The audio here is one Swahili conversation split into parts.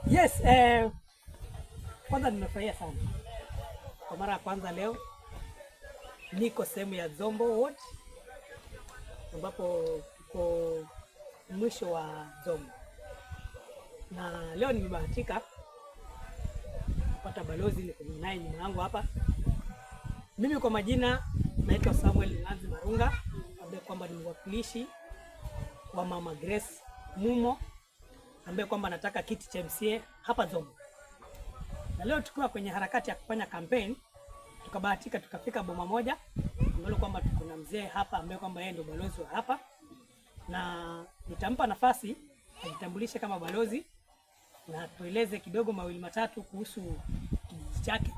Yes, kwanza nimefurahia sana. Kwa mara ya kwanza leo niko sehemu ya Zombo Ward ambapo tuko mwisho wa Zombo, na leo nimebahatika kupata balozi niko naye nyuma yangu hapa. Mimi kwa majina naitwa Samuel Nanzi Marunga, ambaye kwamba ni mwakilishi wa Mama Grace Mumo, ambaye kwamba nataka kiti cha MCA hapa Zombo. Na leo tukiwa kwenye harakati ya kufanya campaign, tukabahatika tukafika boma moja ambalo kwamba tuko na mzee hapa ambaye kwamba yeye ndio balozi wa hapa, na nitampa nafasi ajitambulishe kama balozi na tueleze kidogo mawili matatu kuhusu kijiji chake.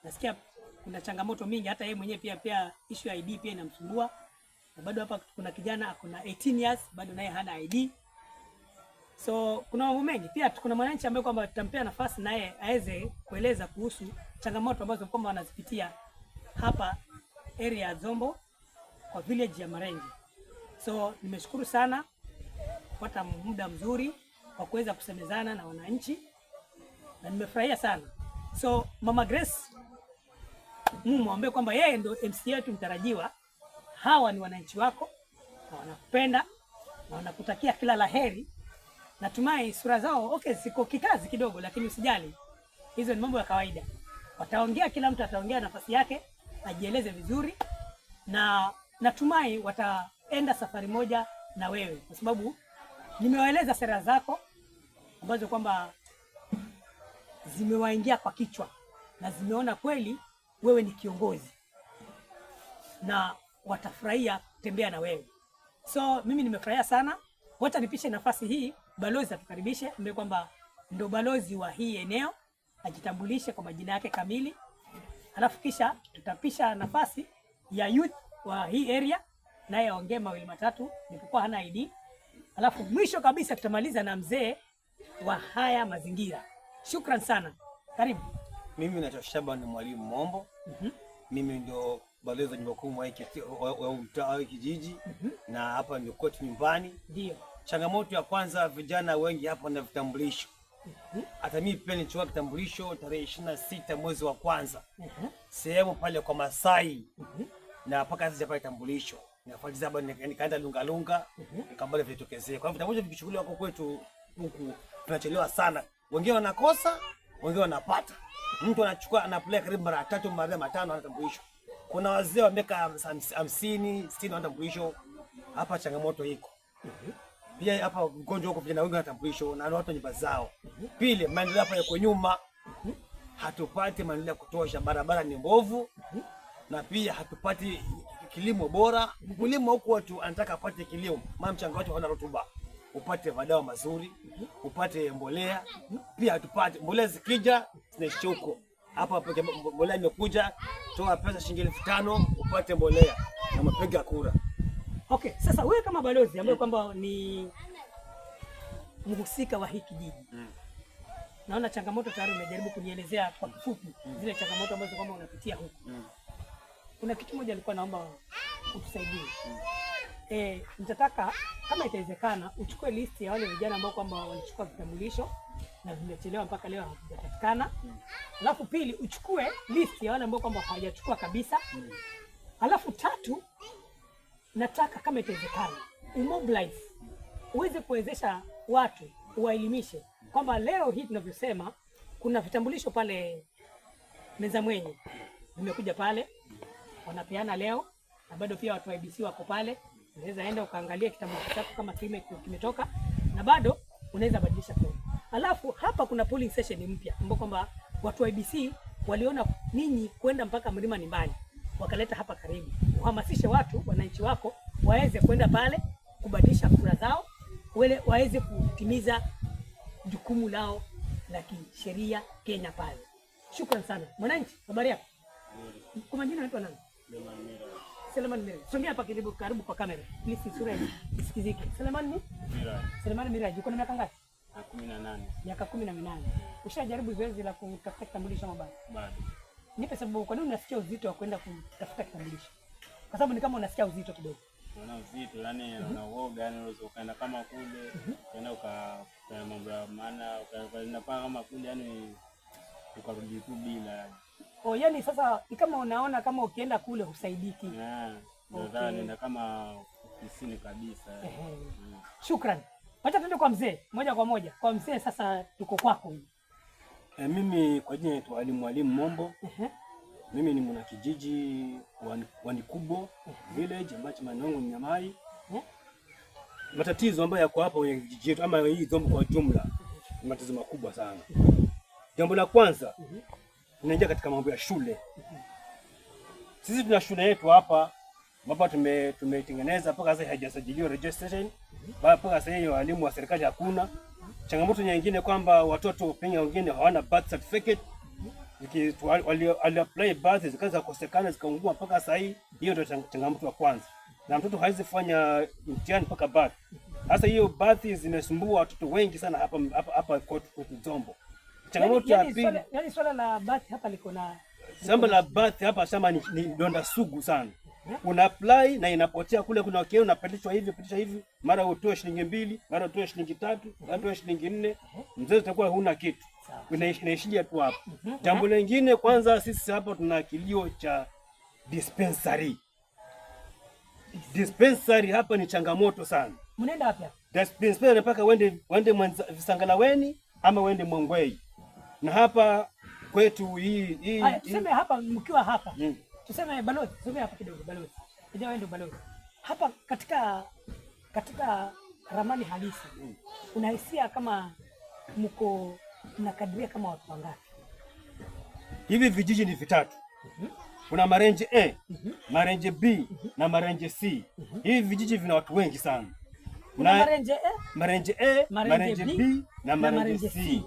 Nasikia kuna changamoto mingi, hata yeye mwenyewe pia issue ya ID pia inamsumbua, na bado hapa kuna kijana akona 18 years bado naye hana ID. So kuna mambo mengi. Pia kuna mwananchi ambaye kwamba tutampea nafasi naye aweze kueleza kuhusu changamoto ambazo kwamba wanazipitia hapa area ya Zombo kwa village ya Marenji. So nimeshukuru sana kupata muda mzuri wa kuweza kusemezana na wananchi na nimefurahia sana. So Mama Grace Mumo ambaye kwamba yeye ndio MCA wetu mtarajiwa, hawa ni wananchi wako na wanakupenda na wanakutakia kila laheri. Natumai sura zao siko kikazi kidogo, lakini usijali, hizo ni mambo ya kawaida. Wataongea, kila mtu ataongea nafasi yake, ajieleze vizuri, na natumai wataenda safari moja na wewe, kwa sababu nimewaeleza sera zako ambazo kwamba zimewaingia kwa kichwa na zimeona kweli wewe ni kiongozi na watafurahia kutembea na wewe. So mimi nimefurahia sana. Wacha nipishe nafasi hii balozi atukaribishe, ambaye kwamba ndio balozi wa hii eneo, ajitambulishe kwa majina yake kamili, alafu kisha tutapisha nafasi ya youth wa hii area naye aongee mawili matatu nilipokuwa hana ID, alafu mwisho kabisa tutamaliza na mzee wa haya mazingira. Shukran sana, karibu. Mimi naitwa Shaban Mwalimu Mombo. Mimi ndio balozi wa nyumba kuu wa mtaa kijiji, na hapa ndio kwetu nyumbani. Ndio. Changamoto ya kwanza, vijana wengi hapa na vitambulisho. Hata mimi pia nilichukua kitambulisho tarehe 26 mwezi wa kwanza. Sehemu pale kwa Masai. Na mpaka sasa sijapata kitambulisho. Nafuatilia hapa nikaenda Lungalunga, nikabali vitokezee. Kwa hivyo vitambulisho vikichukuliwa kwa kwetu huku tunachelewa sana. Wengine wanakosa, wengine wanapata. Mtu anachukua anapeleka karibu mara 3 mara 5 ana kitambulisho. Kuna wazee wa miaka 50, 60 wana kitambulisho. Hapa changamoto iko. Pia hapa mgonjwa huko vijana wengi wana kitambulisho na watu nyumba zao. Pili, maendeleo hapa yako nyuma. Hatupati maendeleo kutosha, barabara ni mbovu. Na pia hatupati kilimo bora. Mkulima huko watu anataka apate kilimo, maana mchanga watu hauna rutuba. Upate madawa mazuri, upate mbolea. Pia hatupati mbolea, zikija zinaishia huko. Hapa mbolea imekuja, toa pesa shilingi 5,000 upate mbolea na mapiga kura. Sasa wewe kama balozi ambaye kwamba ni mhusika wa hii kijiji, naona changamoto tayari umejaribu kunielezea kwa kifupi zile changamoto ambazo kwamba unapitia huko. Kuna kitu moja nilikuwa naomba utusaidie. Nitataka kama itawezekana uchukue listi ya wale vijana ambao kwamba walichukua vitambulisho na vimechelewa mpaka leo havijapatikana. Alafu pili, uchukue listi ya wale ambao kwamba hawajachukua kabisa. Alafu tatu, nataka kama itawezekana umobilize, uweze kuwezesha watu, uwaelimishe kwamba leo hii tunavyosema kuna vitambulisho pale meza mwenye vimekuja pale wanapeana leo, na bado pia watu wa IBC wako pale. Unaweza enda ukaangalia kitambulisho chako kama kimetoka, na bado unaweza badilisha tena. Alafu hapa kuna polling station mpya ambapo kwamba watu wa IBC waliona ninyi kwenda mpaka mlima ni mbali, wakaleta hapa karibu. Uhamasishe watu, wananchi wako waweze kwenda pale kubadilisha kura zao, waweze kutimiza jukumu lao la kisheria Kenya pale. Shukrani sana. Mwananchi, habari yako? Kwa majina unaitwa nani? Selemani Miraji. Songea hapa karibu kwa kamera. Please sura isikizike. Selemani Miraji. Selemani Miraji. Uko na miaka ngapi? 18. Miaka 18. Ushajaribu zoezi la kutafuta kitambulisho ama bado? Bado. Nipe sababu kwa nini unasikia uzito wa kwenda kutafuta kitambulisho? Kwa sababu ni kama unasikia uzito kidogo. Unaona uzito, yani unaoga, yani unaweza ukaenda kama kule, ukaenda ukafanya mambo ya maana, ukaenda kama kule, yani ukarudi tu bila. Oh, yani sasa kama unaona kama ukienda kule husaidiki. Ndio nenda kama ofisini kabisa. Shukrani. Wacha tuende kwa mzee moja kwa moja. Kwa mzee sasa tuko kwako. Mimi kwa jina naitwa Mwalimu Mombo. Mimi ni mwana kijiji wa Nikubo village ambacho maana yangu ni Nyamai. Matatizo ambayo yako hapa kwenye kijiji chetu ama hii Zombo kwa jumla ni matatizo makubwa sana. Jambo la kwanza tunaingia katika mambo ya shule. Sisi tuna shule yetu hapa ambapo tumetengeneza mpaka sasa haijasajiliwa registration. Mpaka sasa hiyo walimu wa serikali hakuna. Changamoto nyingine kwamba watoto pengine wengine hawana birth certificate. Wali apply birth zikaanza kukosekana zikaungua mpaka sasa hii. Hiyo ndio changamoto ya kwanza. Na mtoto hawezi fanya mtihani mpaka birth. Sasa hiyo birth zimesumbua watoto wengi sana hapa kwetu Zombo. Changamoto ya pili, yani swala la birth hapa liko na shamba la birth hapa shamba ni donda sugu sana. Una apply na inapotea kule, kuna wakeo unapandishwa hivi, mara utoe shilingi 2, mara utoe shilingi 3, mara utoe shilingi 4. Mzee utakuwa huna kitu. Unaishia tu hapo. Jambo lingine, kwanza sisi hapa tuna kilio cha dispensary. Dispensary hapa ni changamoto sana. Mnaenda wapi hapa? Dispensary mpaka wende Visangalaweni ama wende Mongwei. Na hapa kwetu hii tuseme hapa mkiwa hapa. Tuseme balozi, tuseme hapa kidogo balozi. Ndio wewe ndio balozi. Hapa katika ramani halisi. Unahisia kama mnakadiria kama watu wangapi? Hivi vijiji ni vitatu. Kuna Marenje A, Marenje B na Marenje C. Hivi vijiji vina watu wengi sana. Kuna Marenje A, Marenje B na Marenje C.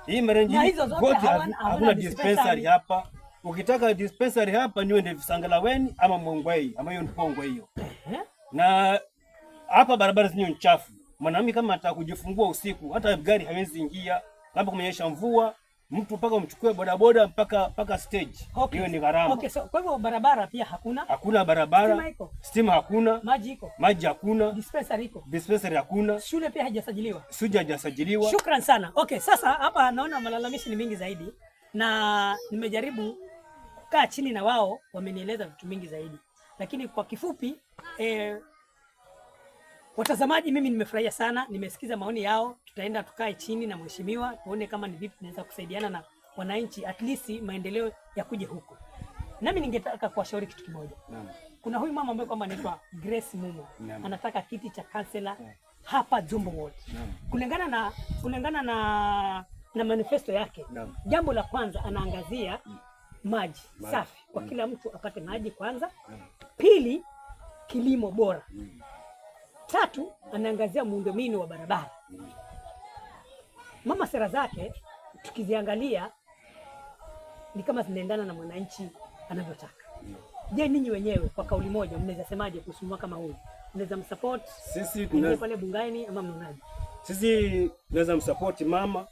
Hii Marenje zote hakuna dispensary hapa. Ukitaka dispensary hapa ni uende Visangalaweni ama Mongwei, ama hiyo Mpongo hiyo. Na hapa barabara zenyewe ni chafu. Mwanamke kama anataka kujifungua usiku, hata gari hawezi ingia. Labda kumenyesha mvua, mtu mpaka umchukue bodaboda mpaka stage. Hiyo ni gharama. Okay, so kwa hivyo barabara pia hakuna? Hakuna barabara. Stima hakuna. Maji iko? Maji hakuna. Dispensary iko? Dispensary hakuna. Shule pia haijasajiliwa? Shule haijasajiliwa. Shukrani sana. Okay, sasa hapa naona malalamishi ni mingi zaidi na nimejaribu kukaa chini na wao wamenieleza vitu mingi zaidi. Lakini kwa kifupi watazamaji, mimi nimefurahia sana, nimesikiza maoni yao. Tutaenda tukae chini na mheshimiwa tuone kama ni vipi tunaweza kusaidiana na wananchi, at least maendeleo yakuje huko. Nami ningetaka kuwashauri kitu kimoja. Kuna huyu mama ambaye kwamba anaitwa Grace Mumo. Anataka kiti cha kansela hapa Zombo Ward. Kulingana na manifesto yake. Jambo la kwanza anaangazia maji safi kwa kila mtu apate maji kwanza. Pili, kilimo bora. Tatu, anaangazia muundombinu wa barabara. Mama, sera zake tukiziangalia ni kama zinaendana na mwananchi anavyotaka. Je, ninyi wenyewe kwa kauli moja mnaweza semaje kuhusu mwaka kama huu? Mnaweza msupport sisi tunaweza pale Bungaini ama mnaje? Sisi tunaweza msupport mama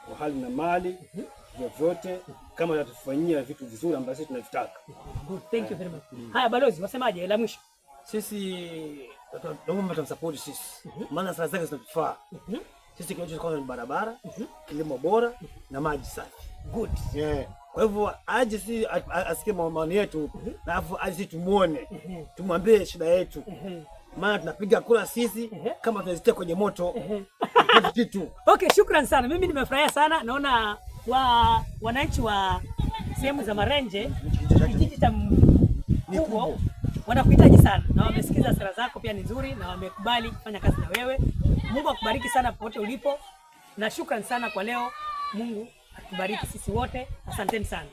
kwa hali na mali vyovyote, kama anatufanyia vitu vizuri ambavyo sisi tunavitaka. Good, thank you very much. Haya balozi, wasemaje la mwisho? Sisi tunaomba tumsupport sisi. Maana sera zake zinatufaa. Sisi kinacho kwanza ni barabara, kilimo bora na maji safi. Good. Kwa hivyo aje si asikie maoni yetu na afu aje tumuone. Tumwambie shida yetu. Maana tunapiga kura sisi kama tunazitia kwenye moto. Kitu. Okay, shukrani sana. Mimi nimefurahia sana. Naona wananchi wa sehemu za Marenje kijiji cha Nikubo wanakuhitaji sana na wamesikiza sera zako pia ni nzuri na wamekubali kufanya kazi na wewe. Mungu akubariki sana popote ulipo na shukrani sana kwa leo. Mungu akubariki sisi wote. Asanteni sana.